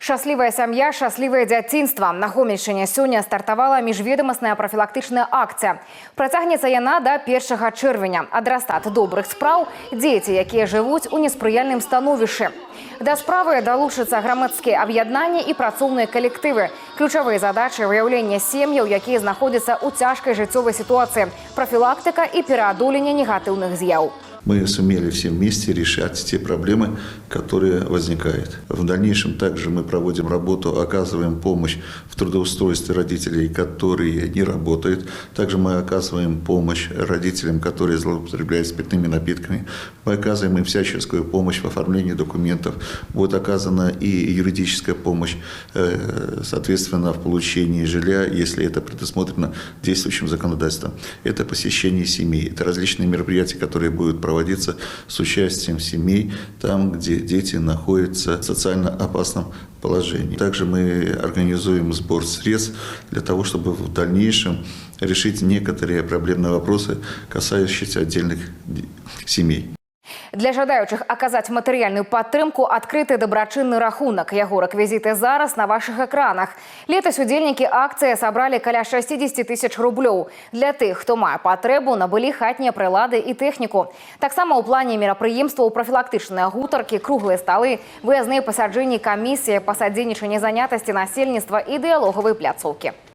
Шчаслівая сям'я, шчаслівае дзяцінства. На Гомельшчыне сёння стартавала міжведамасная прафілактычная акцыя. Працягнецца яна да 1 чэрвеня. Адрастат добрых спраў – дзеці, якія жывуць у неспрыяльным становішчы. Да справы далучацца грамадскія аб'яднанні і працоўныя калектывы. Ключавыя задачы – выяўлення сем'яў, якія знаходзяцца ў цяжкай жыццёвай сітуацыі, прафілактыка і пераадолення негатыўных з'яў. Мы сумели все вместе решать те проблемы, которые возникают. В дальнейшем также мы проводим работу, оказываем помощь в трудоустройстве родителей, которые не работают. Также мы оказываем помощь родителям, которые злоупотребляют спиртными напитками. Мы оказываем им всяческую помощь в оформлении документов. Будет оказана и юридическая помощь, соответственно, в получении жилья, если это предусмотрено действующим законодательством. Это посещение семей, это различные мероприятия, которые будут проводиться с участием семей, там, где дети находятся в социально опасном положении. Также мы организуем сбор средств для того, чтобы в дальнейшем решить некоторые проблемные вопросы, касающиеся отдельных семей. Для жадаючых аказаць матэрыяльную падтрымку адкрыты дабрачынны рахунак. Яго рэквізіты зараз на вашых экранах. Летась удзельнікі акцыі сабралі каля 60 тысяч рублёў. Для тых, хто мае патрэбу, набылі хатнія прылады і тэхніку. Таксама ў плане мерапрыемстваў прафілактычныя гутаркі, круглыя сталы, выязныя пасяджэнні камісіі па садзейнічанні занятасці насельніцтва і дыялогавай пляцоўкі.